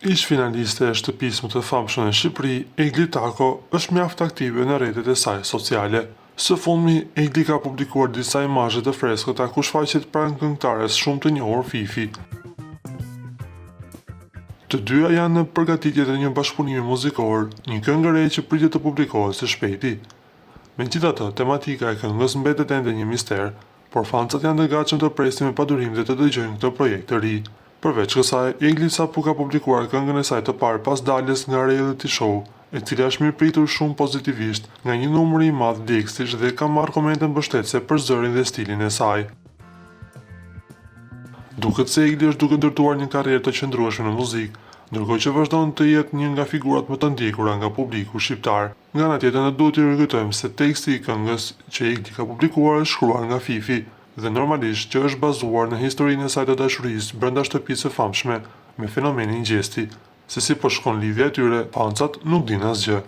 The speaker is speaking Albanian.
Ish finaliste e shtëpisë më të famshme në Shqipëri, Egli Tako është mjaft aktive në rrjetet e saj sociale. Së fundmi, Egli ka publikuar disa imazhe të freskëta ku shfaqet pranë këngëtares shumë të njohur Fifi. Të dyja janë në përgatitje të një bashkëpunimi muzikor, një këngë e re që pritet të publikohet së shpejti. Megjithatë, tematika e këngës mbetet ende një mister, por fancat janë të gatshëm të presin me padurim dhe të dëgjojnë këtë projekt të ri. Përveç kësaj, Egli sapo ka publikuar këngën e saj të parë pas daljes nga reality show, e cila është mirëpritur shumë pozitivisht nga një numër i madh djegësish dhe ka marrë komente mbështetëse për zërin dhe stilin e saj. Duket se Egli është duke ndërtuar një karrierë të qëndrueshme në muzikë, ndërkohë që vazhdon të jetë një nga figurat më të ndjekura nga publiku shqiptar. Nga ana tjetër, ne duhet të rikujtojmë se teksti i këngës që Egli ka publikuar është shkruar nga Fifi, dhe normalisht që është bazuar në historinë e saj të dashurisë brenda shtëpisë së famshme me fenomenin Gjesti. Se si po shkon lidhja e tyre, fancat nuk dinë asgjë.